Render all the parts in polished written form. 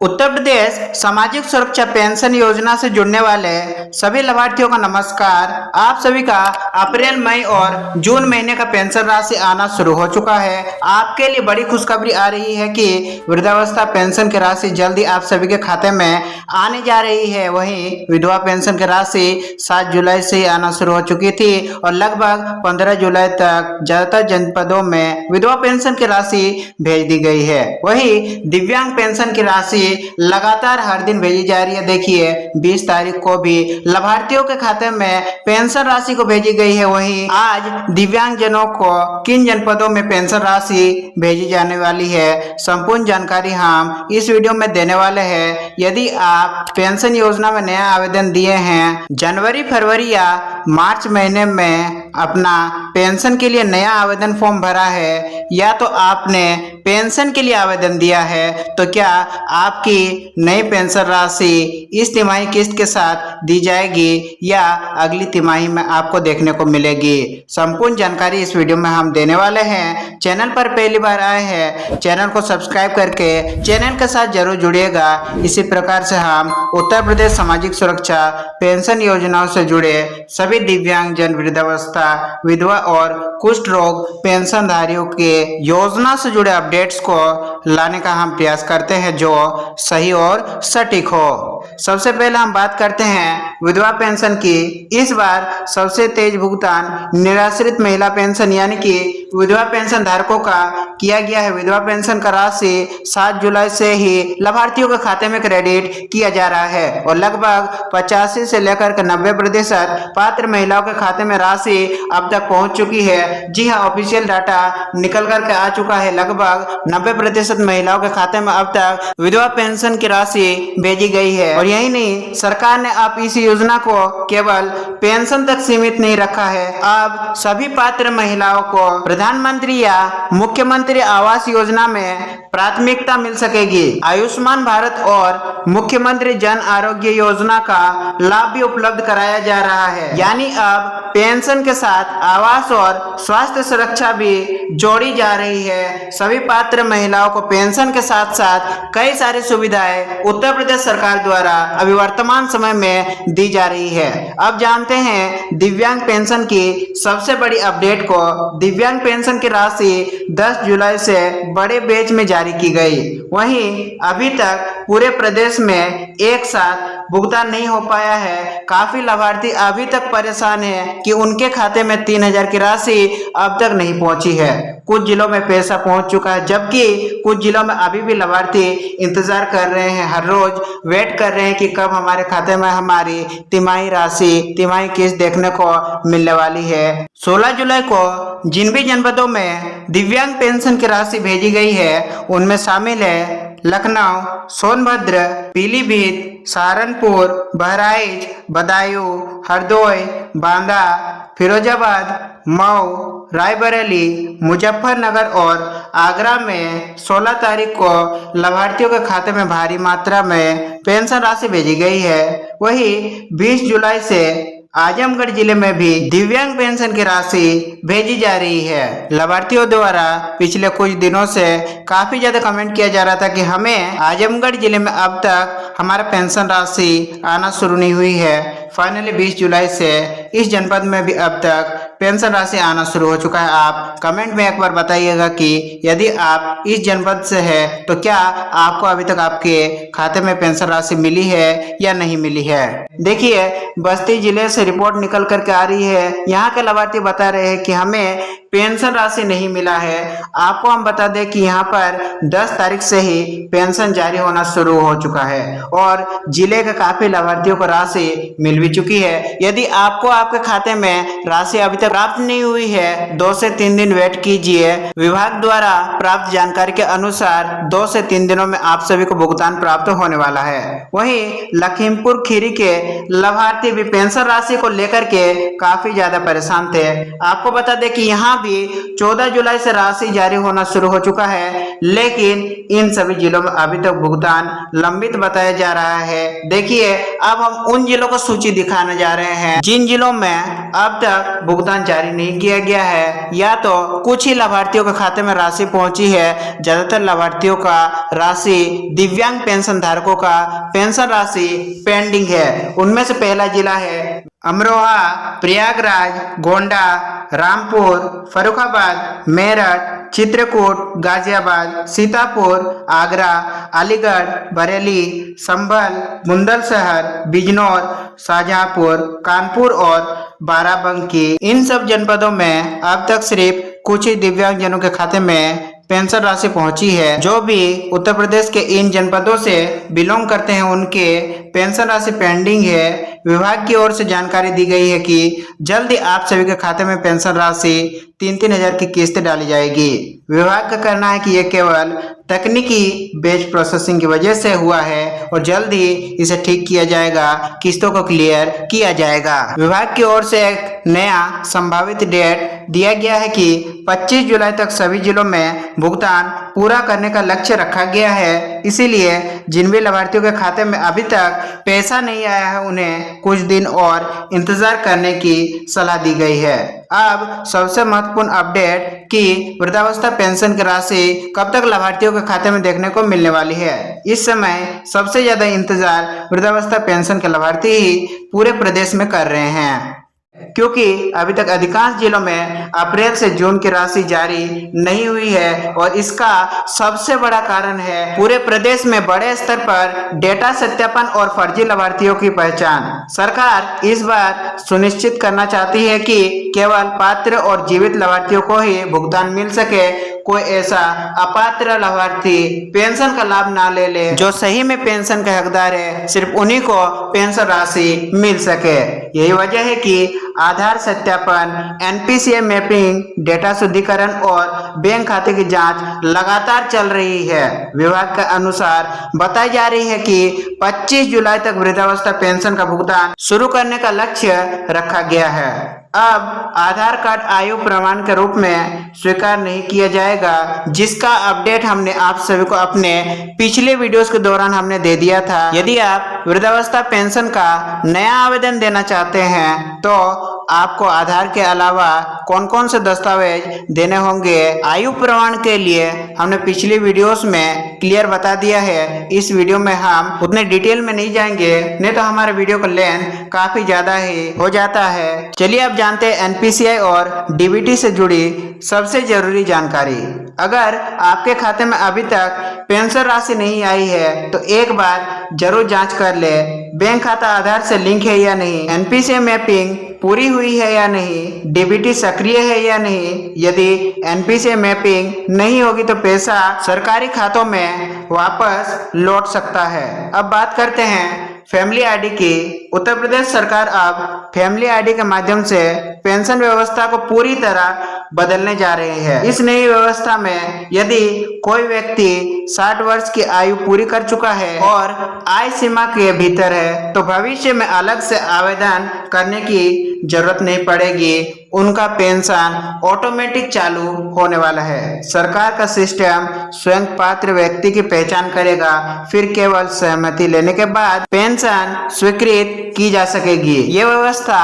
उत्तर प्रदेश सामाजिक सुरक्षा पेंशन योजना से जुड़ने वाले सभी लाभार्थियों का नमस्कार। आप सभी का अप्रैल, मई और जून महीने का पेंशन राशि आना शुरू हो चुका है। आपके लिए बड़ी खुशखबरी आ रही है कि वृद्धावस्था पेंशन की राशि जल्दी आप सभी के खाते में आने जा रही है। वहीं विधवा पेंशन की राशि 7 जुलाई से आना शुरू हो चुकी थी और लगभग 15 जुलाई तक ज्यादातर जनपदों में विधवा पेंशन की राशि भेज दी गई है। वहीं दिव्यांग पेंशन की राशि लगातार हर दिन भेजी जा रही है। देखिए 20 तारीख को भी लाभार्थियों के खाते में पेंशन राशि को भेजी गई है। वहीं आज दिव्यांग जनों को किन जनपदों में पेंशन राशि भेजी जाने वाली है, संपूर्ण जानकारी हम इस वीडियो में देने वाले हैं। यदि आप पेंशन योजना में नया आवेदन दिए हैं, जनवरी, फरवरी या मार्च महीने में अपना पेंशन के लिए नया आवेदन फॉर्म भरा है या तो आपने पेंशन के लिए आवेदन दिया है, तो क्या आपकी नई पेंशन राशि इस तिमाही किस्त के साथ दी जाएगी या अगली तिमाही में आपको देखने को मिलेगी। संपूर्ण जानकारी इस वीडियो में हम देने वाले हैं। चैनल पर पहली बार आए हैं, चैनल को सब्सक्राइब करके चैनल के साथ जरूर जुड़िएगा। इसी प्रकार से हम उत्तर प्रदेश सामाजिक सुरक्षा पेंशन योजनाओं से जुड़े सभी दिव्यांग जन, वृद्धावस्था, विधवा और कुष्ठ रोग पेंशनधारियों के योजना से जुड़े अपडेट्स को लाने का हम प्रयास करते हैं जो सही और सटीक हो। सबसे पहले हम बात करते हैं विधवा पेंशन की। इस बार सबसे तेज भुगतान निराश्रित महिला पेंशन यानी कि विधवा पेंशन धारकों का किया गया है। विधवा पेंशन का राशि 7 जुलाई से ही लाभार्थियों के खाते में क्रेडिट किया जा रहा है और लगभग 85 से लेकर 90% पात्र महिलाओं के खाते में राशि अब तक पहुंच चुकी है। जी हां, ऑफिशियल डाटा निकल करके आ चुका है। लगभग 90% महिलाओं के खाते में अब तक विधवा पेंशन की राशि भेजी गई है। और यही नहीं, सरकार ने अब इस योजना को केवल पेंशन तक सीमित नहीं रखा है। अब सभी पात्र महिलाओं को प्रधानमंत्री या मुख्यमंत्री आवास योजना में प्राथमिकता मिल सकेगी। आयुष्मान भारत और मुख्यमंत्री जन आरोग्य योजना का लाभ भी उपलब्ध कराया जा रहा है। यानी अब पेंशन के साथ आवास और स्वास्थ्य सुरक्षा भी जोड़ी जा रही है। सभी पात्र महिलाओं को पेंशन के साथ साथ कई सारी सुविधाएं उत्तर प्रदेश सरकार द्वारा अभी वर्तमान समय में दी जा रही है। अब जानते हैं दिव्यांग पेंशन की सबसे बड़ी अपडेट को। दिव्यांग पेंशन की राशि 10 जुलाई से बड़े बैच में जारी की गई। वहीं अभी तक पूरे प्रदेश में एक साथ भुगतान नहीं हो पाया है। काफी लाभार्थी अभी तक परेशान है कि उनके खाते में 3000 की राशि अब तक नहीं पहुंची है। कुछ जिलों में पैसा पहुंच चुका है, जबकि कुछ जिलों में अभी भी लाभार्थी इंतजार कर रहे हैं, हर रोज वेट कर रहे हैं कि कब हमारे खाते में हमारी तिमाही राशि, तिमाही किस्त देखने को मिलने वाली है। 16 जुलाई को जिन भी जनपदों में दिव्यांग पेंशन की राशि भेजी गई है उनमें शामिल है लखनऊ, सोनभद्र, पीलीभीत, सहारनपुर, बहराइच, बदायूं, हरदोई, बांदा, फिरोजाबाद, मऊ, रायबरेली, मुजफ्फरनगर और आगरा में 16 तारीख को लाभार्थियों के खाते में भारी मात्रा में पेंशन राशि भेजी गई है। वहीं 20 जुलाई से आजमगढ़ जिले में भी दिव्यांग पेंशन की राशि भेजी जा रही है। लाभार्थियों द्वारा पिछले कुछ दिनों से काफी ज्यादा कमेंट किया जा रहा था कि हमें आजमगढ़ जिले में अब तक हमारा पेंशन राशि आना शुरू नहीं हुई है। फाइनली 20 जुलाई से इस जनपद में भी अब तक पेंशन राशि आना शुरू हो चुका है। आप कमेंट में एक बार बताइएगा कि यदि आप इस जनपद से है तो क्या आपको अभी तक आपके खाते में पेंशन राशि मिली है या नहीं मिली है। देखिए बस्ती जिले से रिपोर्ट निकल करके आ रही है। यहाँ के लाभार्थी बता रहे हैं कि हमें पेंशन राशि नहीं मिला है। आपको हम बता दें कि यहाँ पर 10 तारीख से ही पेंशन जारी होना शुरू हो चुका है और जिले के काफी लाभार्थियों को राशि मिल भी चुकी है। यदि आपको आपके खाते में राशि अभी तक प्राप्त नहीं हुई है, 2 से 3 दिन वेट कीजिए। विभाग द्वारा प्राप्त जानकारी के अनुसार 2 से 3 दिनों में आप सभी को भुगतान प्राप्त होने वाला है। वहीं लखीमपुर खीरी के लाभार्थी भी पेंशन राशि को लेकर के काफी ज्यादा परेशान थे। आपको बता दें कि यहाँ भी 14 जुलाई से राशि जारी होना शुरू हो चुका है, लेकिन इन सभी जिलों में अभी तक भुगतान लंबित बताया जा रहा है। देखिए, अब हम उन जिलों को सूची दिखाने जा रहे हैं जिन जिलों में अब तक भुगतान जारी नहीं किया गया है, या तो कुछ ही लाभार्थियों के खाते में राशि पहुंची है। ज्यादातर लाभार्थियों का राशि, दिव्यांग पेंशन धारकों का पेंशन राशि पेंडिंग है। उनमें से पहला जिला है अमरोहा, प्रयागराज, गोंडा, रामपुर, फर्रुखाबाद, मेरठ, चित्रकूट, गाजियाबाद, सीतापुर, आगरा, अलीगढ़, बरेली, संभल, बुलंदशहर, बिजनौर, शाहजहांपुर, कानपुर और बाराबंकी। इन सब जनपदों में अब तक सिर्फ कुछ ही दिव्यांगजनों के खाते में पेंशन राशि पहुंची है। जो भी उत्तर प्रदेश के इन जनपदों से बिलोंग करते हैं, उनके पेंशन राशि पेंडिंग है। विभाग की ओर से जानकारी दी गई है कि जल्दी आप सभी के खाते में पेंशन राशि 3-3 हजार की किस्त डाली जाएगी। विभाग का कहना है कि यह केवल तकनीकी बेच प्रोसेसिंग की वजह से हुआ है और जल्द ही इसे ठीक किया जाएगा, किस्तों को क्लियर किया जाएगा। विभाग की ओर से एक नया संभावित डेट दिया गया है कि 25 जुलाई तक सभी जिलों में भुगतान पूरा करने का लक्ष्य रखा गया है। इसीलिए जिन भी लाभार्थियों के खाते में अभी तक पैसा नहीं आया है, उन्हें कुछ दिन और इंतजार करने की सलाह दी गई है। अब सबसे महत्वपूर्ण अपडेट कि वृद्धावस्था पेंशन की राशि कब तक लाभार्थियों के खाते में देखने को मिलने वाली है। इस समय सबसे ज्यादा इंतजार वृद्धावस्था पेंशन के लाभार्थी ही पूरे प्रदेश में कर रहे हैं, क्योंकि अभी तक अधिकांश जिलों में अप्रैल से जून की राशि जारी नहीं हुई है। और इसका सबसे बड़ा कारण है पूरे प्रदेश में बड़े स्तर पर डेटा सत्यापन और फर्जी लाभार्थियों की पहचान। सरकार इस बार सुनिश्चित करना चाहती है कि केवल पात्र और जीवित लाभार्थियों को ही भुगतान मिल सके। कोई ऐसा अपात्र लाभार्थी पेंशन का लाभ ना ले जो सही में पेंशन के हकदार है, सिर्फ उन्हीं को पेंशन राशि मिल सके। यही वजह है कि आधार सत्यापन, एनपीसीआई मैपिंग, डेटा शुद्धिकरण और बैंक खाते की जांच लगातार चल रही है। विभाग के अनुसार बताई जा रही है कि 25 जुलाई तक वृद्धावस्था पेंशन का भुगतान शुरू करने का लक्ष्य रखा गया है। अब आधार कार्ड आयु प्रमाण के रूप में स्वीकार नहीं किया जाएगा, जिसका अपडेट हमने आप सभी को अपने पिछले वीडियोस के दौरान हमने दे दिया था। यदि आप वृद्धावस्था पेंशन का नया आवेदन देना चाहते हैं तो आपको आधार के अलावा कौन कौन से दस्तावेज देने होंगे, आयु प्रमाण के लिए हमने पिछली वीडियोस में क्लियर बता दिया है। इस वीडियो में हम उतने डिटेल में नहीं जाएंगे, नहीं तो हमारे वीडियो का लेंथ काफी ज्यादा ही हो जाता है। चलिए अब जानते हैं एनपीसीआई और डीबीटी से जुड़ी सबसे जरूरी जानकारी। अगर आपके खाते में अभी तक पेंशन राशि नहीं आई है तो एक बार जरूर जांच कर ले, बैंक खाता आधार से लिंक है या नहीं, एनपीसीआई मैपिंग पूरी हुई है या नहीं, डीबीटी सक्रिय है या नहीं। यदि एनपीसीआई मैपिंग नहीं होगी तो पैसा सरकारी खातों में वापस लौट सकता है। अब बात करते हैं फैमिली आईडी की। उत्तर प्रदेश सरकार अब फैमिली आईडी के माध्यम से पेंशन व्यवस्था को पूरी तरह बदलने जा रही है। इस नई व्यवस्था में यदि कोई व्यक्ति 60 वर्ष की आयु पूरी कर चुका है और आय सीमा के भीतर है तो भविष्य में अलग से आवेदन करने की जरूरत नहीं पड़ेगी। उनका पेंशन ऑटोमेटिक चालू होने वाला है। सरकार का सिस्टम स्वयं पात्र व्यक्ति की पहचान करेगा, फिर केवल सहमति लेने के बाद पेंशन स्वीकृत की जा सकेगी। ये व्यवस्था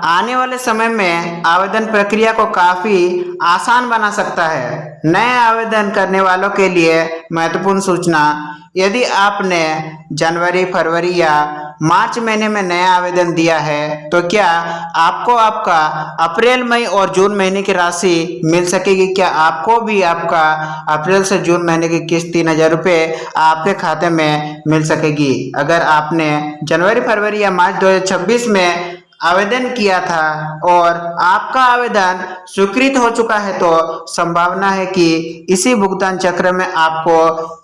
आने वाले समय में आवेदन प्रक्रिया को काफी आसान बना सकता है। नए आवेदन करने वालों के लिए महत्वपूर्ण सूचना: यदि आपने जनवरी, फरवरी या मार्च महीने में नया आवेदन दिया है तो क्या आपको आपका अप्रैल, मई और जून महीने की राशि मिल सकेगी? क्या आपको भी आपका अप्रैल से जून महीने की किस्त 3,000 रुपये आपके खाते में मिल सकेगी? अगर आपने जनवरी, फरवरी या मार्च 2026 में आवेदन किया था और आपका आवेदन स्वीकृत हो चुका है तो संभावना है कि इसी भुगतान चक्र में आपको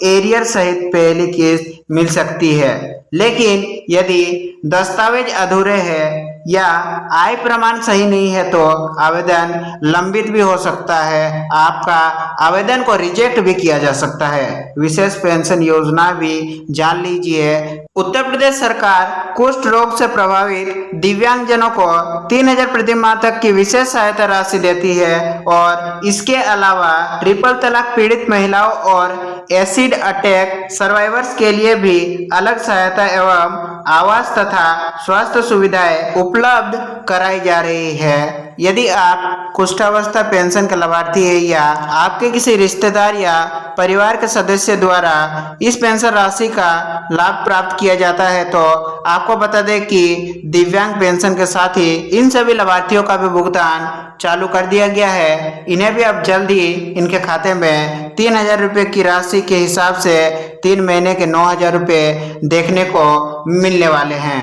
एरियर सहित पहली किस्त मिल सकती है। लेकिन यदि दस्तावेज अधूरे हैं या आय प्रमाण सही नहीं है तो आवेदन लंबित भी हो सकता है। आपका आवेदन को रिजेक्ट भी किया जा सकता है। विशेष पेंशन योजना भी जान लीजिए। उत्तर प्रदेश सरकार कुष्ठ रोग से प्रभावित दिव्यांगजनों को 3,000 प्रति माह तक की विशेष सहायता राशि देती है और इसके अलावा ट्रिपल तलाक पीड़ित महिलाओं और एसिड अटैक सर्वाइवर्स के लिए भी अलग सहायता एवं आवास तथा स्वास्थ्य सुविधाएं उपलब्ध कराई जा रही है। यदि आप कुष्ठावस्था पेंशन के लाभार्थी है या आपके किसी रिश्तेदार या परिवार के सदस्य द्वारा इस पेंशन राशि का लाभ प्राप्त किया जाता है तो आपको बता दें कि दिव्यांग पेंशन के साथ ही इन सभी लाभार्थियों का भी भुगतान चालू कर दिया गया है। इन्हें भी अब जल्द ही इनके खाते में 3,000 रुपये की राशि के हिसाब से 3 महीने के 9,000 रुपये देखने को मिलने वाले हैं।